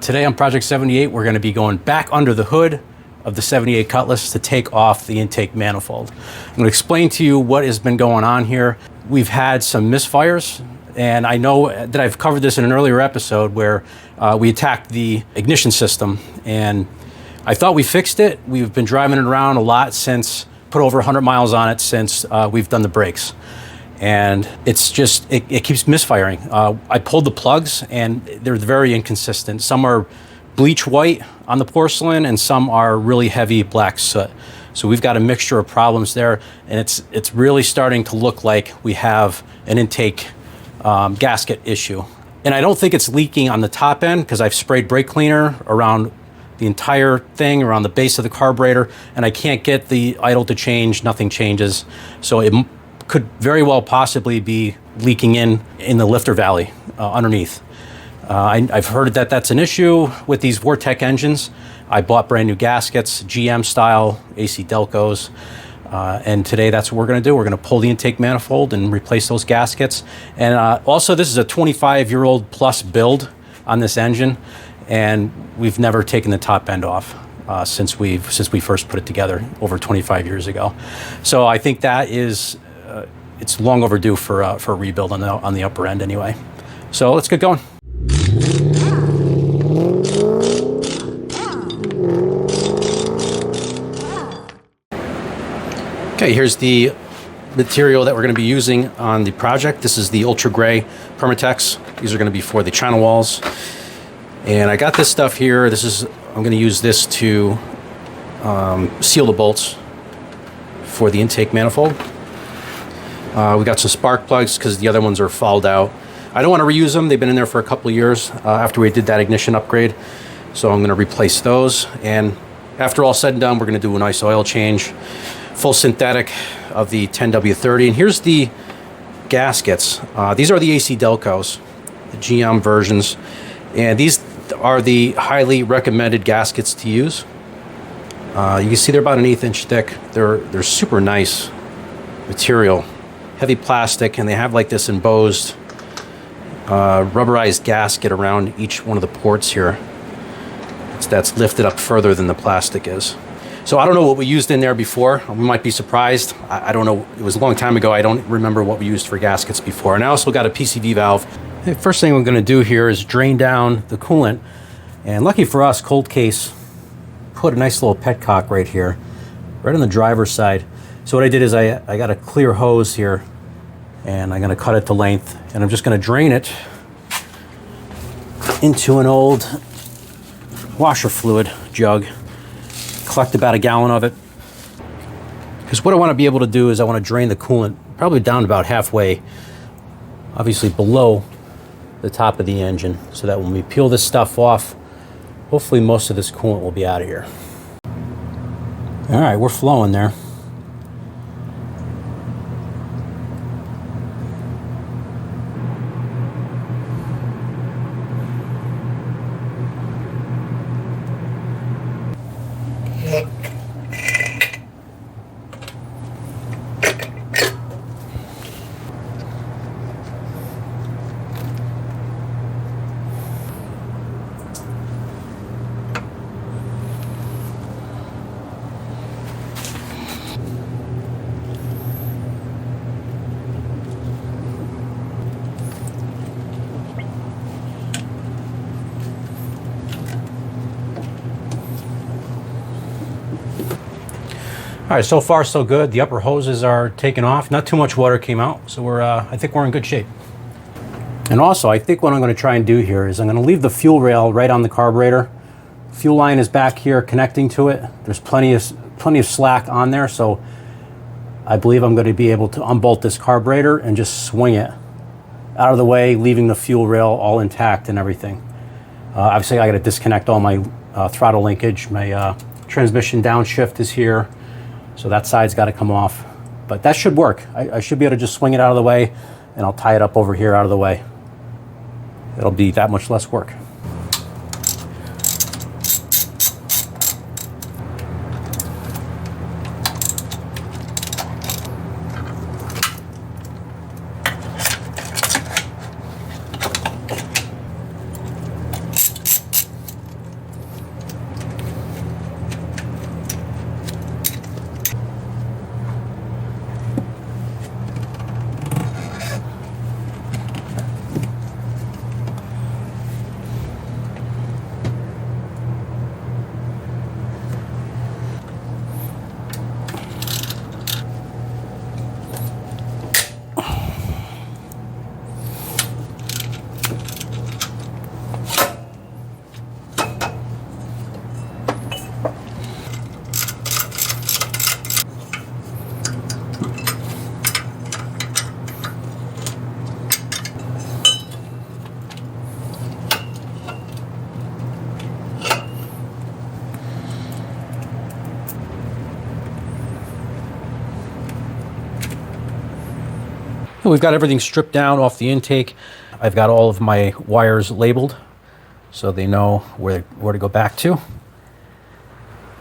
Today on Project 78, we're going to be going back under the hood of the 78 Cutlass to take off the intake manifold. I'm going to explain to you what has been going on here. We've had some misfires, and I know that I've covered this in an earlier episode where we attacked the ignition system, and I thought we fixed it. We've been driving it around a lot since, put over 100 miles on it since we've done the brakes. And it's just, it keeps misfiring. I pulled the plugs and they're very inconsistent. Some are bleach white on the porcelain and some are really heavy black soot. So we've got a mixture of problems there, and it's really starting to look like we have an intake gasket issue. And I don't think it's leaking on the top end because I've sprayed brake cleaner around the entire thing, around the base of the carburetor, and I can't get the idle to change, nothing changes. So it could very well possibly be leaking in the lifter valley underneath. I've heard that that's an issue with these Vortec engines. I bought brand new gaskets, GM style, AC Delcos, and today that's what we're gonna do. We're gonna pull the intake manifold and replace those gaskets. And also this is a 25-year-old plus build on this engine, and we've never taken the top end off since we first put it together over 25 years ago. So I think that is, it's long overdue for a rebuild on the upper end anyway. So let's get going. Okay, here's the material that we're going to be using on the project. This is the Ultra Gray Permatex. These are going to be for the channel walls. And I got this stuff here. I'm going to use this to seal the bolts for the intake manifold. We got some spark plugs because the other ones are fouled out. I don't want to reuse them. They've been in there for a couple of years after we did that ignition upgrade. So I'm going to replace those. And after all said and done, we're going to do a nice oil change, full synthetic of the 10W30. And here's the gaskets. These are the AC Delcos, the GM versions. And these are the highly recommended gaskets to use. You can see they're about an 1/8 inch thick. They're super nice material. Heavy plastic, and they have like this embossed rubberized gasket around each one of the ports here. That's lifted up further than the plastic is. So I don't know what we used in there before. We might be surprised. I don't know. It was a long time ago. I don't remember what we used for gaskets before. And I also got a PCV valve. The first thing we're going to do here is drain down the coolant. And lucky for us, Cold Case put a nice little petcock right here, right on the driver's side. So what I did is I got a clear hose here, and I'm going to cut it to length, and I'm just going to drain it into an old washer fluid jug. Collect about 1 gallon of it. Because what I want to be able to do is I want to drain the coolant probably down about halfway, obviously below the top of the engine, so that when we peel this stuff off, hopefully most of this coolant will be out of here. All right, we're flowing there. All right, so far so good. The upper hoses are taken off. Not too much water came out, so I think we're in good shape. And also, I think what I'm going to try and do here is I'm going to leave the fuel rail right on the carburetor. Fuel line is back here connecting to it. There's plenty of slack on there, so I believe I'm going to be able to unbolt this carburetor and just swing it out of the way, leaving the fuel rail all intact and everything. Obviously, I got to disconnect all my throttle linkage. My transmission downshift is here. So that side's got to come off, but that should work. I should be able to just swing it out of the way, and I'll tie it up over here out of the way. It'll be that much less work. we've got everything stripped down off the intake. I've got all of my wires labeled so they know where to go back to.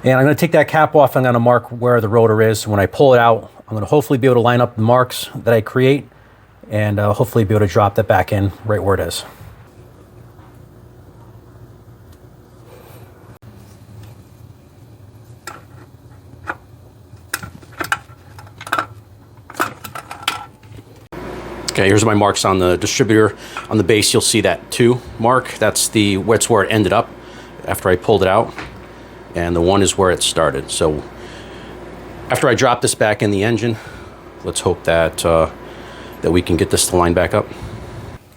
And I'm going to take that cap off. I'm going to mark where the rotor is. When I pull it out, I'm going to hopefully be able to line up the marks that I create and hopefully be able to drop that back in right where it is. Okay, here's my marks on the distributor. On the base, you'll see that 2 mark. That's where it ended up after I pulled it out. And the 1 is where it started. So after I drop this back in the engine, let's hope that that we can get this to line back up.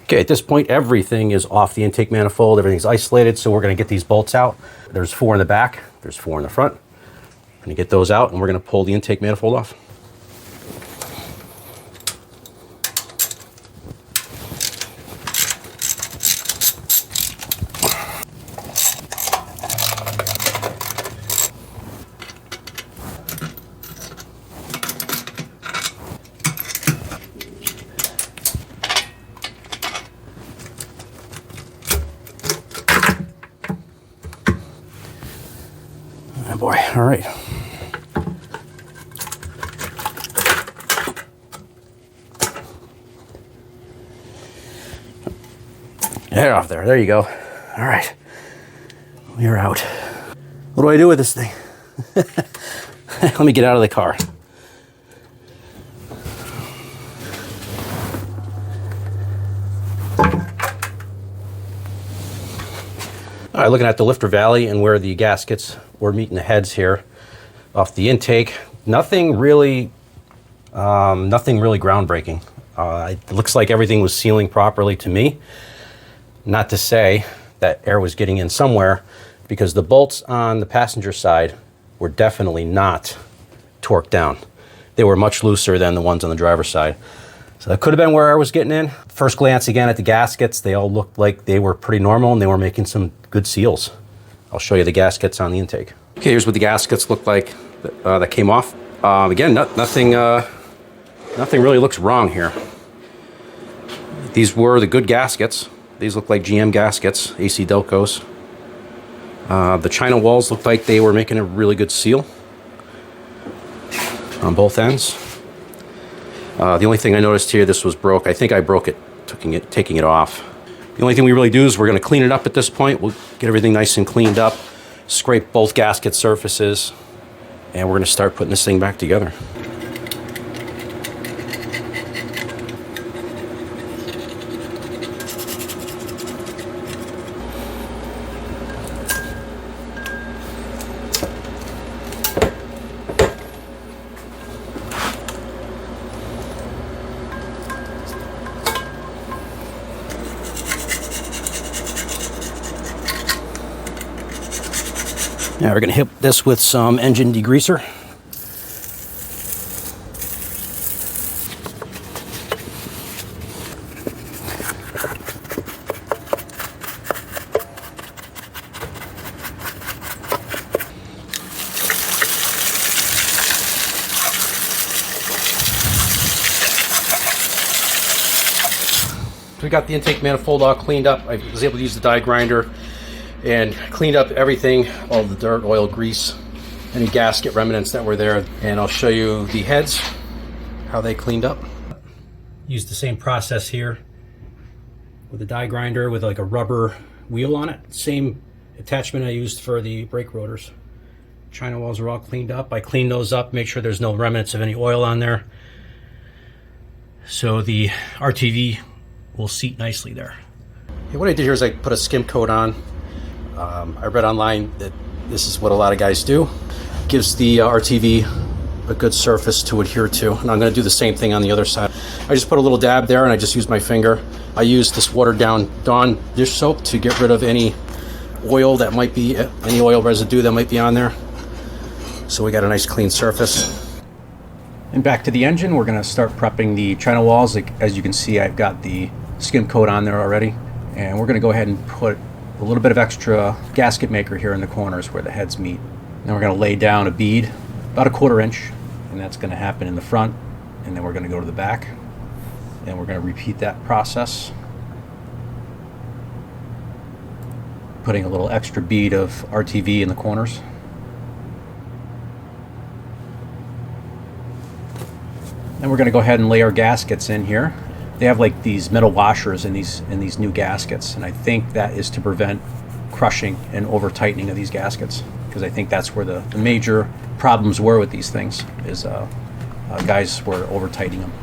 Okay, at this point, everything is off the intake manifold. Everything's isolated, so we're going to get these bolts out. There's 4 in the back. There's 4 in the front. I'm going to get those out, and we're going to pull the intake manifold off. Oh boy, all right. Get off there, there you go. All right, we're out. What do I do with this thing? Let me get out of the car. All right, looking at the lifter valley and where the gaskets were meeting the heads here off the intake, nothing really groundbreaking. It looks like everything was sealing properly to me. Not to say that air was getting in somewhere, because the bolts on the passenger side were definitely not torqued down. They were much looser than the ones on the driver's side. So that could have been where air was getting in. First glance again at the gaskets, they all looked like they were pretty normal and they were making some good seals. I'll show you the gaskets on the intake. Okay, here's what the gaskets look like that came off. Again, nothing really looks wrong here. These were the good gaskets. These look like GM gaskets, AC Delcos. The China walls looked like they were making a really good seal on both ends. The only thing I noticed here, this was broke. I think I broke it taking it off. The only thing we really do is we're going to clean it up at this point. We'll get everything nice and cleaned up, scrape both gasket surfaces, and we're going to start putting this thing back together. Now we're going to hit this with some engine degreaser. We got the intake manifold all cleaned up. I was able to use the die grinder and cleaned up everything, all the dirt, oil, grease, any gasket remnants that were there. And I'll show you the heads, how they cleaned up. Used the same process here with a die grinder with like a rubber wheel on it. Same attachment I used for the brake rotors. China walls are all cleaned up. I cleaned those up, make sure there's no remnants of any oil on there, so the RTV will seat nicely there. What I did here is I put a skim coat on. I read online that this is what a lot of guys do. Gives the RTV a good surface to adhere to. And I'm going to do the same thing on the other side. I just put a little dab there and I just used my finger. I used this watered down Dawn dish soap to get rid of any oil that might be, any oil residue that might be on there. So we got a nice clean surface. And back to the engine, we're going to start prepping the China walls. As you can see, I've got the skim coat on there already. And we're going to go ahead and put a little bit of extra gasket maker here in the corners where the heads meet. Then we're going to lay down a bead, about 1/4 inch, and that's going to happen in the front, and then we're going to go to the back. And we're going to repeat that process, putting a little extra bead of RTV in the corners. And we're going to go ahead and lay our gaskets in here. They have like these metal washers in these new gaskets, and I think that is to prevent crushing and over tightening of these gaskets, because I think that's where the major problems were with these things, is guys were over tightening them.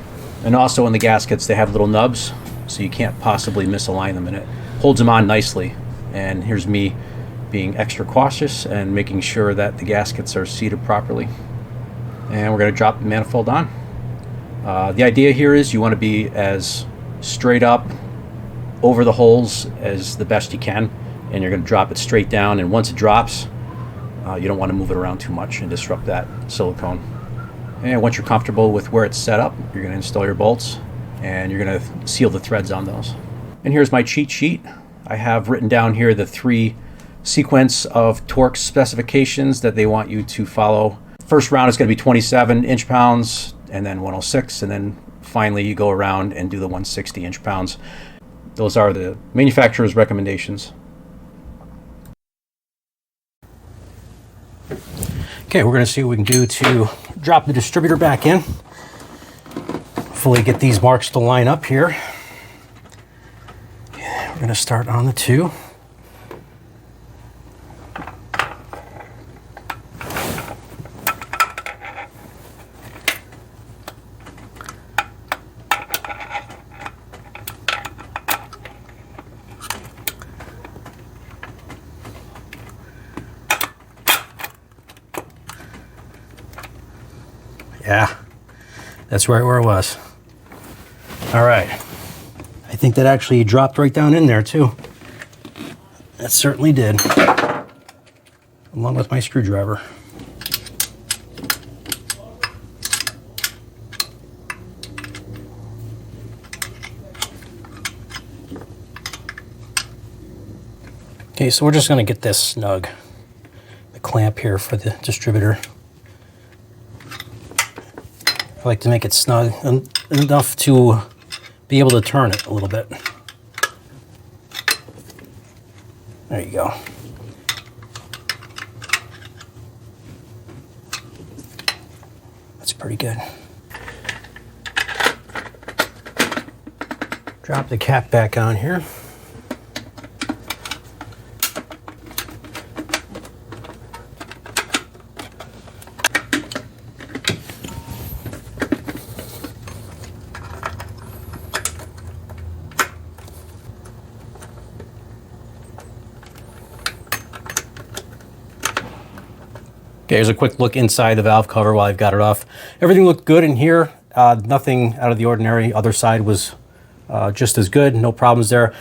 And also in the gaskets they have little nubs, so you can't possibly misalign them, and it holds them on nicely. And here's me being extra cautious and making sure that the gaskets are seated properly. And we're going to drop the manifold on. The idea here is you want to be as straight up over the holes as the best you can, and you're going to drop it straight down, and once it drops, you don't want to move it around too much and disrupt that silicone. And once you're comfortable with where it's set up, you're going to install your bolts, and you're going to seal the threads on those. And here's my cheat sheet. I have written down here the 3 sequence of torque specifications that they want you to follow. First round is going to be 27 inch-pounds, and then 106, and then finally you go around and do the 160 inch-pounds. Those are the manufacturer's recommendations. Okay, we're going to see what we can do to drop the distributor back in. Hopefully get these marks to line up here. We're going to start on the 2. Yeah, that's right where it was. All right. I think that actually dropped right down in there too. That certainly did. Along with my screwdriver. Okay, so we're just going to get this snug. The clamp here for the distributor. I like to make it snug enough to be able to turn it a little bit. There you go. That's pretty good. Drop the cap back on here. Okay, here's a quick look inside the valve cover while I've got it off. Everything looked good in here. Nothing out of the ordinary. Other side was just as good. No problems there.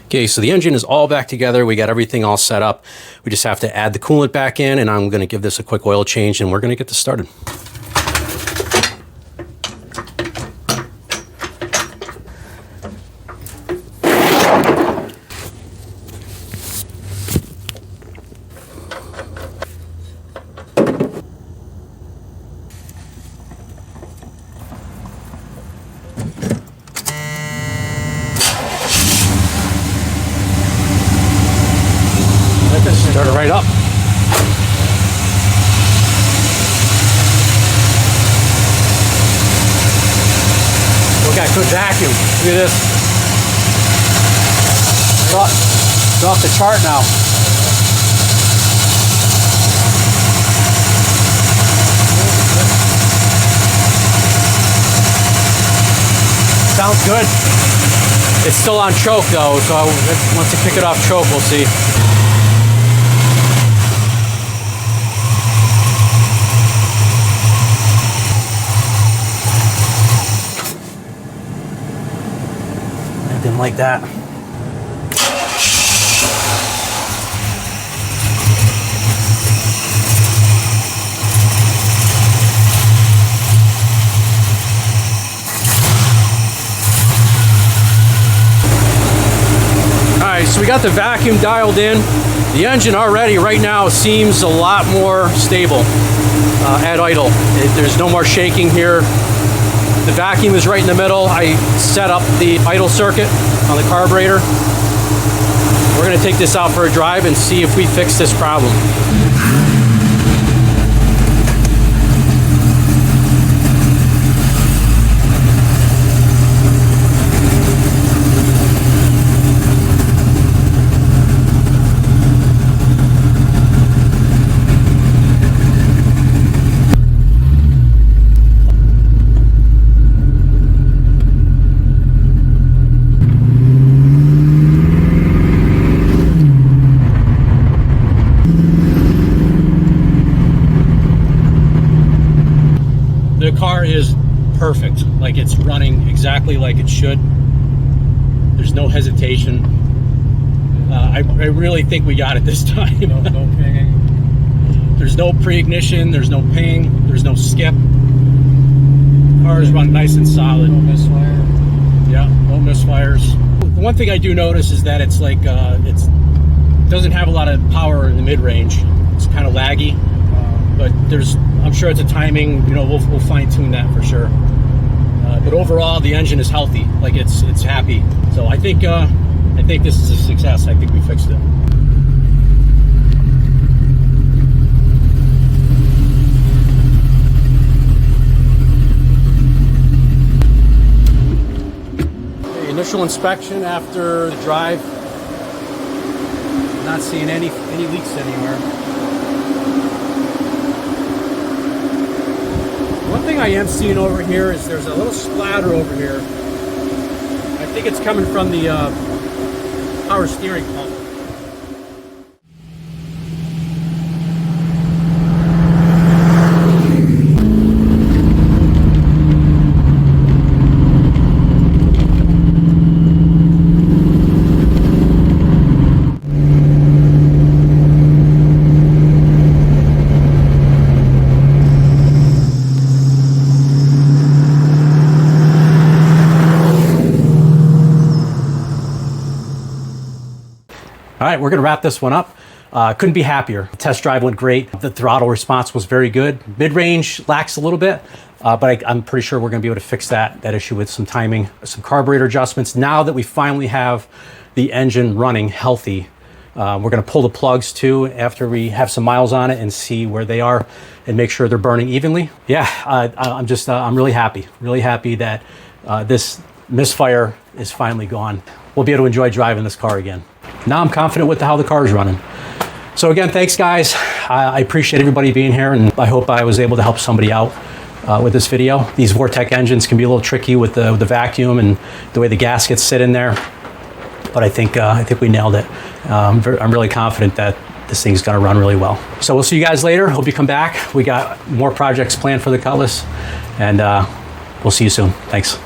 Okay, so the engine is all back together. We got everything all set up. We just have to add the coolant back in, and I'm going to give this a quick oil change, and we're going to get this started. right up. We got good vacuum. Look at this. It's off the chart now. Sounds good. It's still on choke though, so once I kick it off choke, we'll see. I didn't like that. So we got the vacuum dialed in. The engine already right now seems a lot more stable at idle. There's no more shaking here. The vacuum is right in the middle. I set up the idle circuit on the carburetor. We're going to take this out for a drive and see if we fix this problem. The car is perfect, like it's running exactly like it should. There's no hesitation. I really think we got it this time. No pinging. There's no pre-ignition, there's no ping, there's no skip. Cars run nice and solid. No misfire. Yeah, no misfires. The one thing I do notice is that it's like it doesn't have a lot of power in the mid-range. It's kind of laggy, but I'm sure it's a timing. You know, we'll fine tune that for sure. But overall, the engine is healthy. Like it's happy. So I think this is a success. I think we fixed it. Okay, initial inspection after the drive. Not seeing any leaks anywhere. One thing I am seeing over here is there's a little splatter over here. I think it's coming from the power steering pump. All right, we're gonna wrap this one up. Couldn't be happier. The test drive went great. The throttle response was very good. Mid-range lacks a little bit, but I'm pretty sure we're gonna be able to fix that issue with some timing, some carburetor adjustments. Now that we finally have the engine running healthy, we're gonna pull the plugs too after we have some miles on it and see where they are and make sure they're burning evenly. Yeah, I'm really happy that this misfire is finally gone. We'll be able to enjoy driving this car again. Now I'm confident with how the car is running. So again, thanks guys. I appreciate everybody being here, and I hope I was able to help somebody out with this video. These Vortec engines can be a little tricky with the vacuum and the way the gaskets sit in there, but I think we nailed it. I'm really confident that this thing's gonna run really well. So we'll see you guys later. Hope you come back. We got more projects planned for the Cutlass, and we'll see you soon. Thanks.